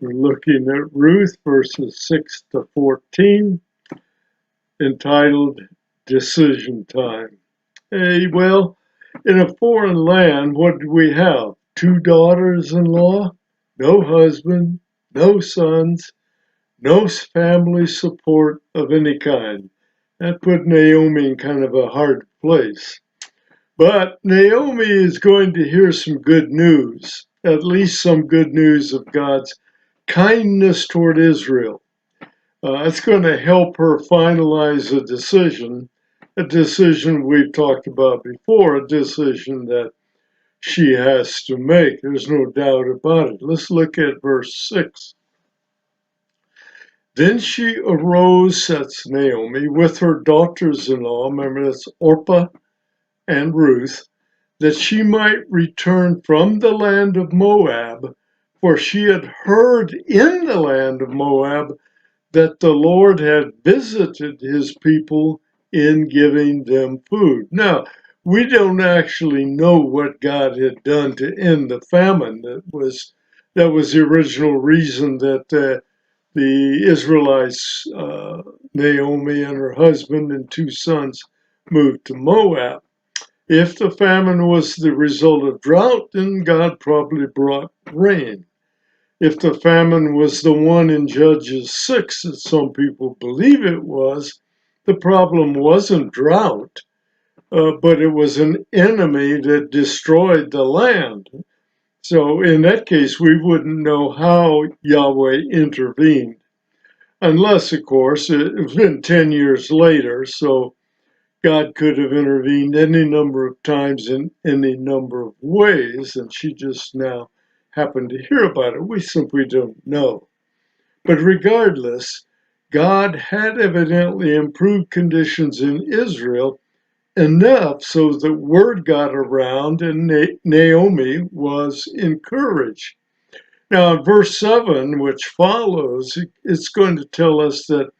We're looking at Ruth verses 6 to 14, entitled Decision Time. Well, in a foreign land, what do we have? Two daughters-in-law, no husband, no sons, no family support of any kind. That put Naomi in kind of a hard place. But Naomi is going to hear some good news, at least some good news of God's kindness toward Israel. It's going to help her finalize a decision we've talked about before, a decision that she has to make. There's no doubt about it. Let's look at verse 6. Then she arose, that's Naomi, with her daughters-in-law, remember that's Orpah and Ruth, that she might return from the land of Moab, for she had heard in the land of Moab that the Lord had visited his people in giving them food. Now, we don't actually know what God had done to end the famine. That was the original reason that the Israelites, Naomi and her husband and two sons, moved to Moab. If the famine was the result of drought, then God probably brought rain. If the famine was the one in Judges 6 that some people believe it was, the problem wasn't drought, but it was an enemy that destroyed the land. So in that case, we wouldn't know how Yahweh intervened. Unless, of course, it's been 10 years later, so God could have intervened any number of times in any number of ways, and she just now happened to hear about it. We simply don't know. But regardless, God had evidently improved conditions in Israel enough so that word got around and Naomi was encouraged. Now, in verse 7, which follows, it's going to tell us that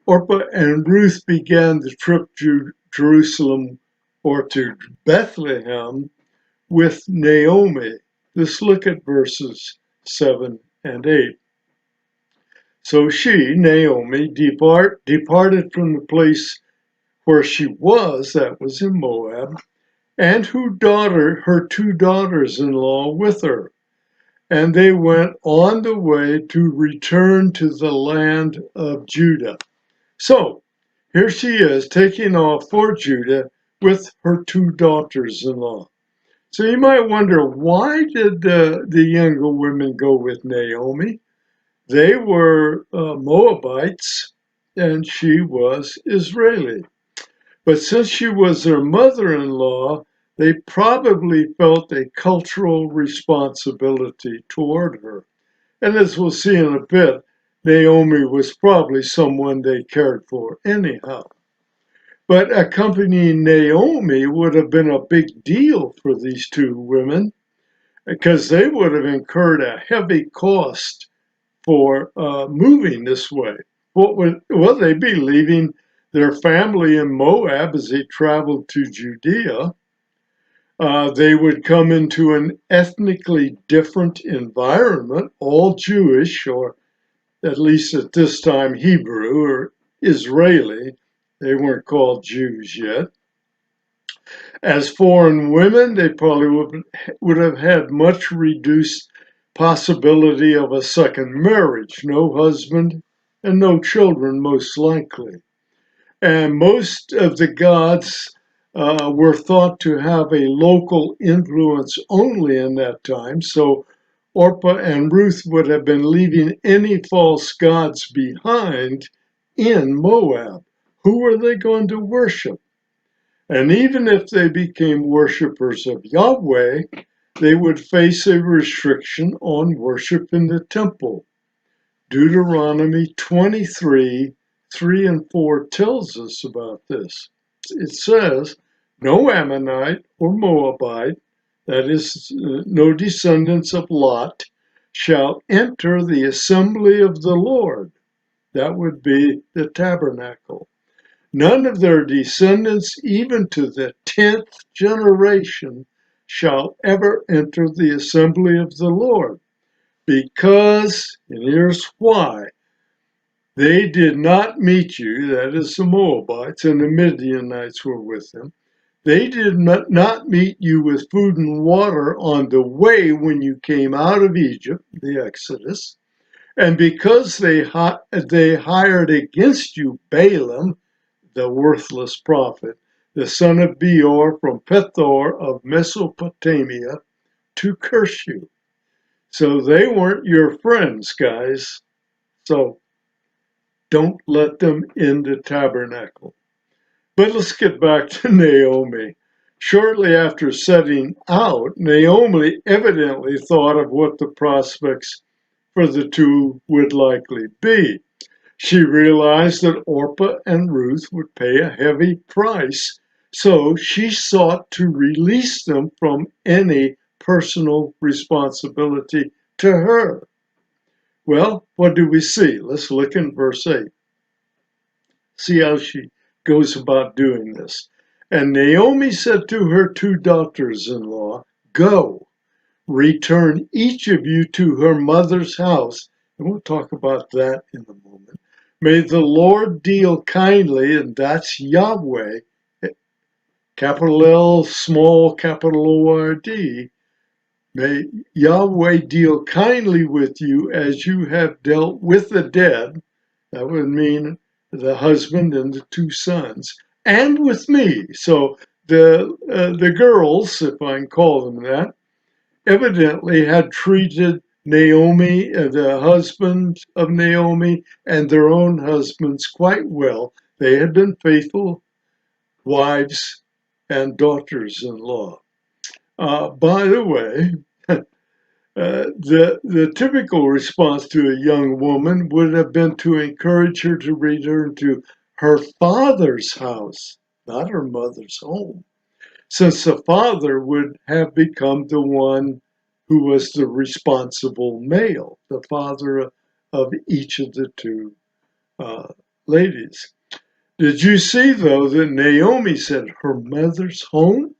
Orpah and Ruth began the trip to Jerusalem or to Bethlehem with Naomi. Let's look at verses 7 and 8. So she, Naomi, departed from the place where she was, that was in Moab, and her two daughters-in-law with her. And they went on the way to return to the land of Judah. So here she is taking off for Judah with her two daughters-in-law. So you might wonder, why did the younger women go with Naomi? They were Moabites and she was Israeli. But since she was their mother-in-law, they probably felt a cultural responsibility toward her. And as we'll see in a bit, Naomi was probably someone they cared for anyhow. But accompanying Naomi would have been a big deal for these two women because they would have incurred a heavy cost for moving this way. They'd be leaving their family in Moab as they traveled to Judea. They would come into an ethnically different environment, all Jewish, or at least at this time Hebrew or Israeli. They weren't called Jews yet. As foreign women, they probably would have had much reduced possibility of a second marriage, no husband and no children, most likely. And most of the gods were thought to have a local influence only in that time. So Orpah and Ruth would have been leaving any false gods behind in Moab. Who were they going to worship? And even if they became worshipers of Yahweh, they would face a restriction on worship in the temple. Deuteronomy 23, 3 and 4 tells us about this. It says, no Ammonite or Moabite, that is, no descendants of Lot, shall enter the assembly of the Lord. That would be the tabernacle. None of their descendants, even to the 10th generation, shall ever enter the assembly of the Lord, because, and here's why, they did not meet you, that is the Moabites, and the Midianites were with them. They did not meet you with food and water on the way when you came out of Egypt, the Exodus. And because they hired against you Balaam, the worthless prophet, the son of Beor from Pethor of Mesopotamia, to curse you. So they weren't your friends, guys. So don't let them in the tabernacle. But let's get back to Naomi. Shortly after setting out, Naomi evidently thought of what the prospects for the two would likely be. She realized that Orpah and Ruth would pay a heavy price, so she sought to release them from any personal responsibility to her. Well, what do we see? Let's look in verse 8. See how she goes about doing this. And Naomi said to her two daughters-in-law, "Go, return each of you to her mother's house." And we'll talk about that in a moment. May the Lord deal kindly, and that's Yahweh, capital L, small capital O-R-D. May Yahweh deal kindly with you as you have dealt with the dead. That would mean the husband and the two sons, and with me. So the girls, if I can call them that, evidently had treated Naomi, the husband of Naomi, and their own husbands quite well. They had been faithful wives and daughters-in-law. By the way, the typical response to a young woman would have been to encourage her to return to her father's house, not her mother's home, since the father would have become the one who was the responsible male, the father of each of the two ladies. Did you see, though, that Naomi said her mother's home?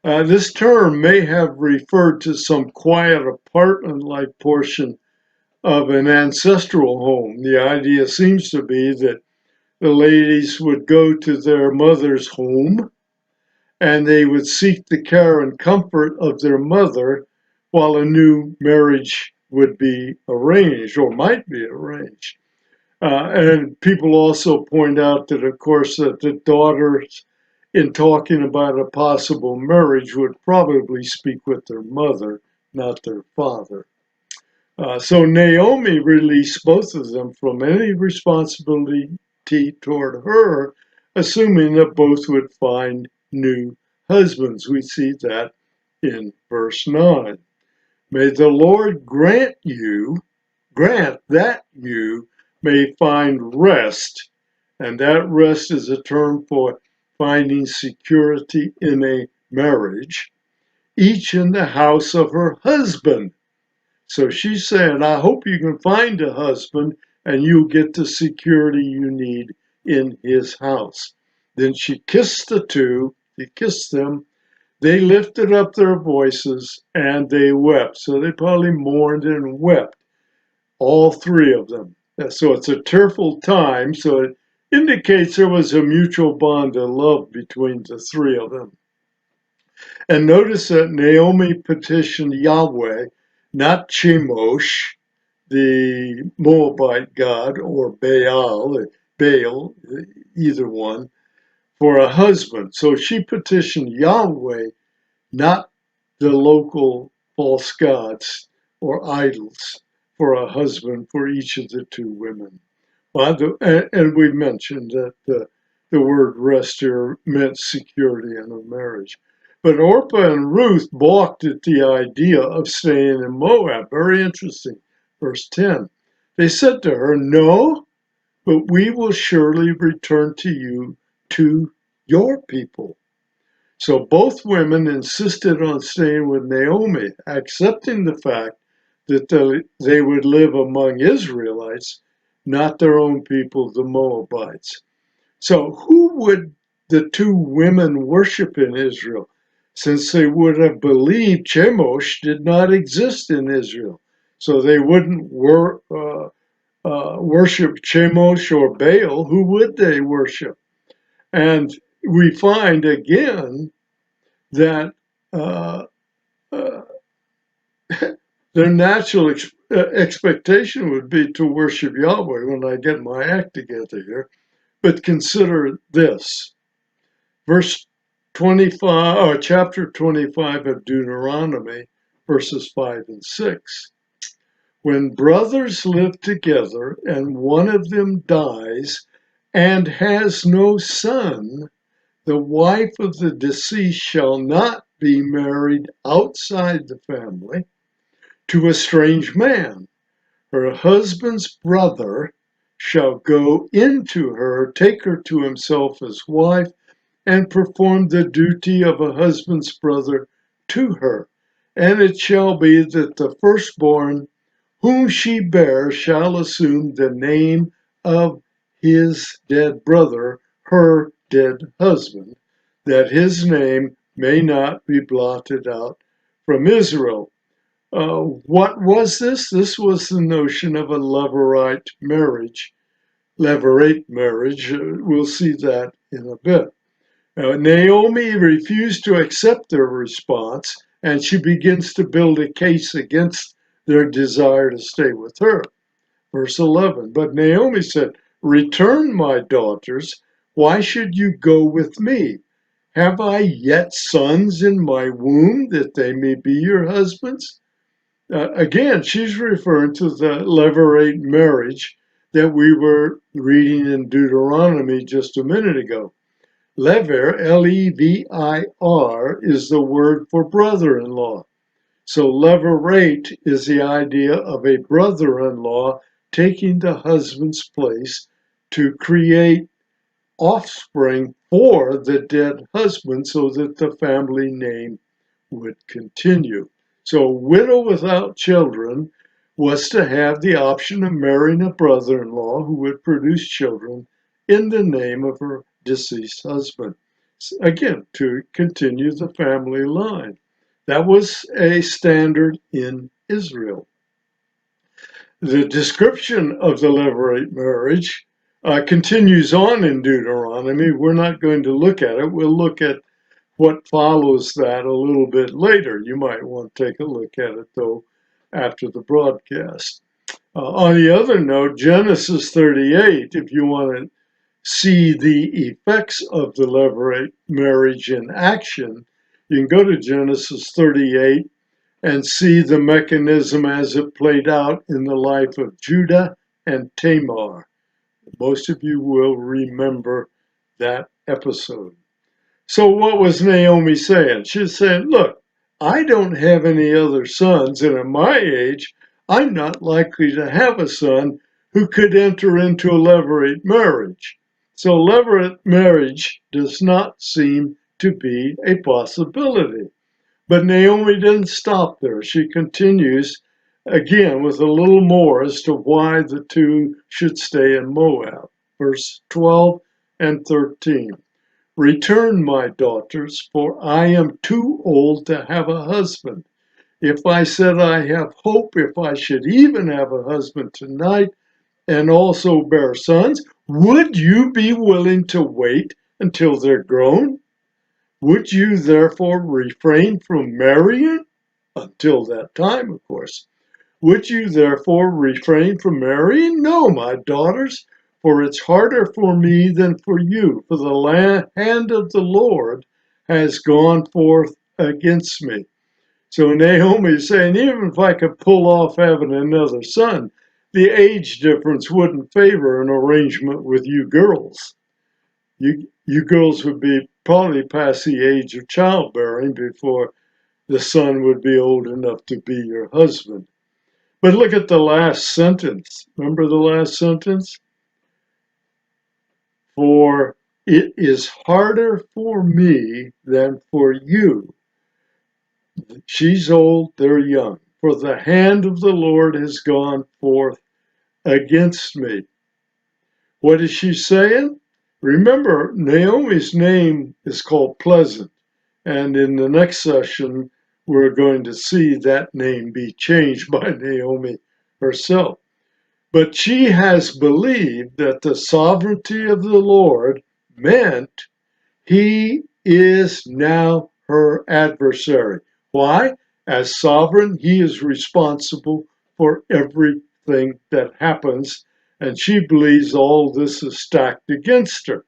This term may have referred to some quiet apartment-like portion of an ancestral home. The idea seems to be that the ladies would go to their mother's home and they would seek the care and comfort of their mother while a new marriage would be arranged or might be arranged. And people also point out that, of course, that the daughters, in talking about a possible marriage, would probably speak with their mother, not their father. So Naomi released both of them from any responsibility toward her, assuming that both would find new husbands. We see that in verse 9. May the Lord grant that you may find rest, and that rest is a term for finding security in a marriage, each in the house of her husband. So she's saying, I hope you can find a husband and you'll get the security you need in his house. Then she kissed the two, she kissed them, they lifted up their voices and they wept. So they probably mourned and wept, all three of them. So it's a tearful time, so it indicates there was a mutual bond of love between the three of them. And notice that Naomi petitioned Yahweh, not Chemosh, the Moabite god, or Baal, either one, for a husband. So she petitioned Yahweh, not the local false gods or idols, for a husband for each of the two women. And we mentioned that the word rest here meant security in a marriage. But Orpah and Ruth balked at the idea of staying in Moab. Very interesting. Verse 10. They said to her, "No, but we will surely return to you, to your people." So both women insisted on staying with Naomi, accepting the fact that they would live among Israelites, not their own people, the Moabites. So who would the two women worship in Israel, since they would have believed Chemosh did not exist in Israel? So they wouldn't worship Chemosh or Baal. Who would they worship? And we find again that uh, uh, their natural expectation would be to worship Yahweh when I get my act together here. But consider this. Verse 25, or chapter 25 of Deuteronomy, verses 5 and 6. When brothers live together and one of them dies and has no son, the wife of the deceased shall not be married outside the family to a strange man. Her husband's brother shall go into her, take her to himself as wife, and perform the duty of a husband's brother to her. And it shall be that the firstborn whom she bears shall assume the name of his dead brother, her dead husband, that his name may not be blotted out from Israel. What was this? This was the notion of a levirate marriage. Levirate marriage. We'll see that in a bit. Naomi refused to accept their response, and she begins to build a case against their desire to stay with her. Verse 11, but Naomi said, return, my daughters. Why should you go with me? Have I yet sons in my womb that they may be your husbands? Again, she's referring to the levirate marriage that we were reading in Deuteronomy just a minute ago. Levir, Levir, is the word for brother-in-law. So levirate is the idea of a brother-in-law taking the husband's place to create offspring for the dead husband so that the family name would continue. So a widow without children was to have the option of marrying a brother-in-law who would produce children in the name of her deceased husband. Again, to continue the family line. That was a standard in Israel. The description of the levirate marriage continues on in Deuteronomy. We're not going to look at it. We'll look at what follows that a little bit later. You might want to take a look at it, though, after the broadcast. On the other note, Genesis 38, if you want to see the effects of the levirate marriage in action, you can go to Genesis 38 and see the mechanism as it played out in the life of Judah and Tamar. Most of you will remember that episode. So what was Naomi saying? She's saying, look, I don't have any other sons, and at my age, I'm not likely to have a son who could enter into a levirate marriage. So levirate marriage does not seem to be a possibility. But Naomi didn't stop there. She continues again with a little more as to why the two should stay in Moab. Verse 12 and 13. Return, my daughters, for I am too old to have a husband. If I said I have hope, if I should even have a husband tonight and also bear sons, would you be willing to wait until they're grown? Would you therefore refrain from marrying? Until that time, of course. Would you therefore refrain from marrying? No, my daughters, for it's harder for me than for you, for the hand of the Lord has gone forth against me. So Naomi is saying, even if I could pull off having another son, the age difference wouldn't favor an arrangement with you girls. You girls would be probably past the age of childbearing before the son would be old enough to be your husband. But look at the last sentence. Remember the last sentence? For it is harder for me than for you. She's old, they're young. For the hand of the Lord has gone forth against me. What is she saying? Remember, Naomi's name is called Pleasant. And in the next session, we're going to see that name be changed by Naomi herself. But she has believed that the sovereignty of the Lord meant he is now her adversary. Why? As sovereign, he is responsible for everything that happens, and she believes all this is stacked against her.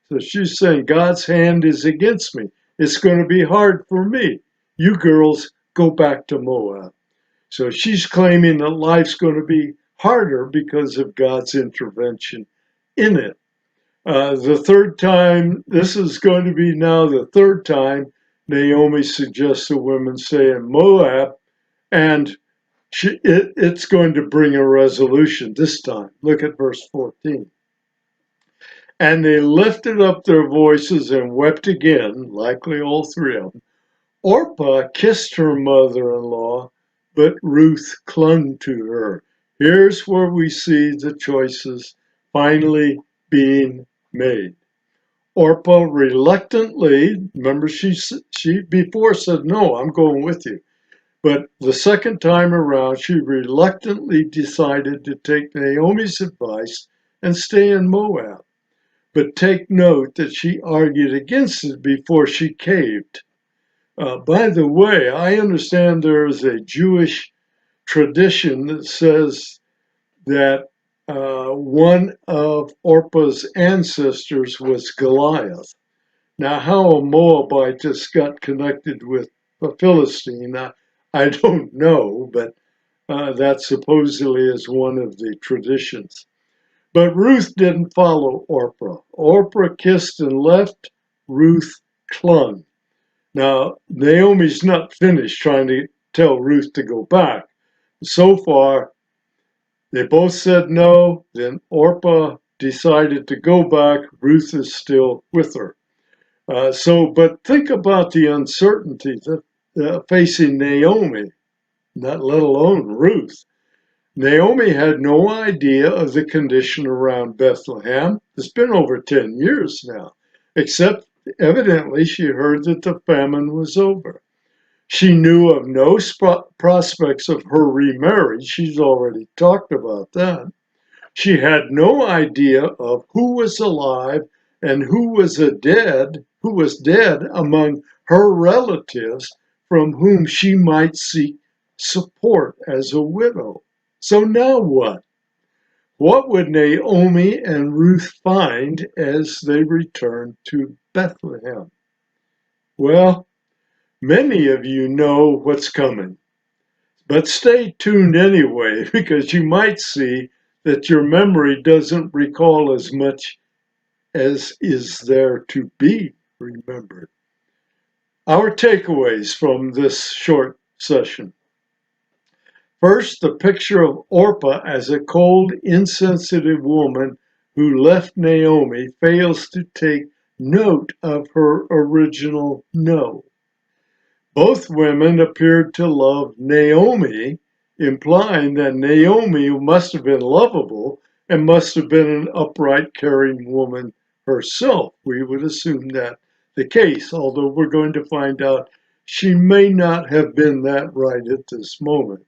So she's saying, God's hand is against me. It's going to be hard for me. You girls go back to Moab. So she's claiming that life's going to be harder because of God's intervention in it. The third time, this is going to be now the third time Naomi suggests the women stay in Moab, and it's going to bring a resolution this time. Look at verse 14. And they lifted up their voices and wept again, likely all three of them. Orpah kissed her mother-in-law, but Ruth clung to her. Here's where we see the choices finally being made. Orpah reluctantly, remember she before said, no, I'm going with you. But the second time around, she reluctantly decided to take Naomi's advice and stay in Moab. But take note that she argued against it before she caved. By the way, I understand there is a Jewish tradition that says that one of Orpah's ancestors was Goliath. Now, how a Moabite just got connected with a Philistine, I don't know, but that supposedly is one of the traditions. But Ruth didn't follow Orpah. Orpah kissed and left. Ruth clung. Now, Naomi's not finished trying to tell Ruth to go back. So far, they both said no. Then Orpah decided to go back. Ruth is still with her. But think about the uncertainty that facing Naomi, not let alone Ruth. Naomi had no idea of the condition around Bethlehem. It's been over 10 years now, except evidently she heard that the famine was over. She knew of no prospects of her remarriage. She's already talked about that. She had no idea of who was alive and who was dead among her relatives from whom she might seek support as a widow. So now what? What would Naomi and Ruth find as they returned to Bethlehem? Well, many of you know what's coming, but stay tuned anyway, because you might see that your memory doesn't recall as much as is there to be remembered. Our takeaways from this short session. First, the picture of Orpah as a cold, insensitive woman who left Naomi fails to take note of her original no. Both women appeared to love Naomi, implying that Naomi must have been lovable and must have been an upright, caring woman herself. We would assume that the case, although we're going to find out she may not have been that right at this moment.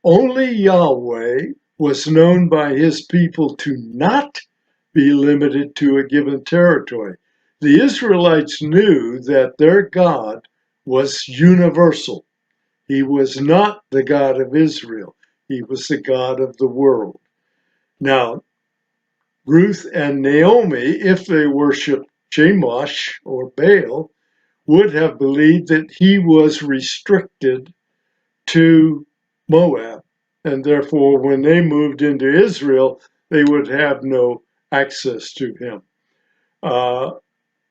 Only Yahweh was known by his people to not be limited to a given territory. The Israelites knew that their God was universal. He was not the God of Israel. He was the God of the world. Now, Ruth and Naomi, if they worshiped Chemosh or Baal, would have believed that he was restricted to Moab. And therefore, when they moved into Israel, they would have no access to him.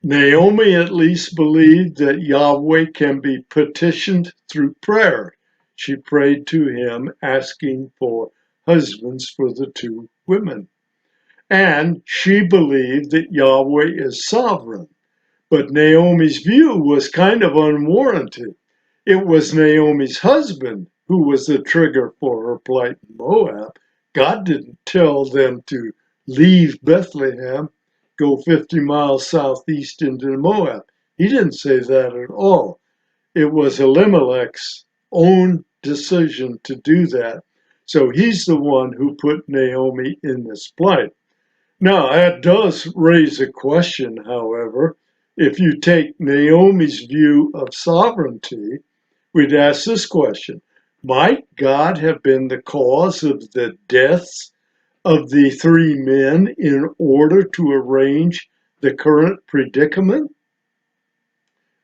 Naomi at least believed that Yahweh can be petitioned through prayer. She prayed to him, asking for husbands for the two women. And she believed that Yahweh is sovereign. But Naomi's view was kind of unwarranted. It was Naomi's husband who was the trigger for her plight in Moab. God didn't tell them to leave Bethlehem, go 50 miles southeast into Moab. He didn't say that at all. it was Elimelech's own decision to do that. So he's the one who put Naomi in this plight. Now, that does raise a question, however. If you take Naomi's view of sovereignty, we'd ask this question: might God have been the cause of the deaths of the three men in order to arrange the current predicament?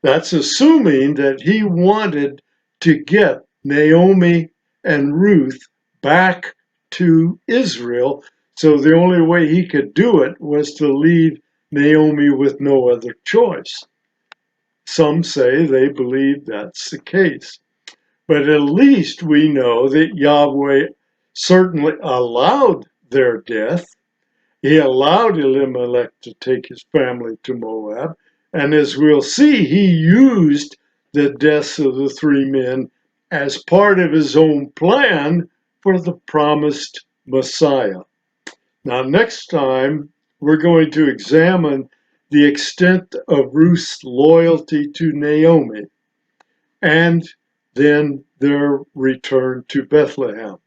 That's assuming that he wanted to get Naomi and Ruth back to Israel. So the only way he could do it was to leave Naomi with no other choice. Some say they believe that's the case. But at least we know that Yahweh certainly allowed their death. He allowed Elimelech to take his family to Moab. And as we'll see, he used the deaths of the three men as part of his own plan for the promised Messiah. Now, next time, we're going to examine the extent of Ruth's loyalty to Naomi and then their return to Bethlehem.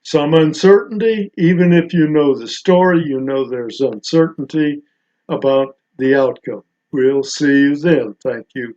Some uncertainty, even if you know the story, you know there's uncertainty about the outcome. We'll see you then. Thank you.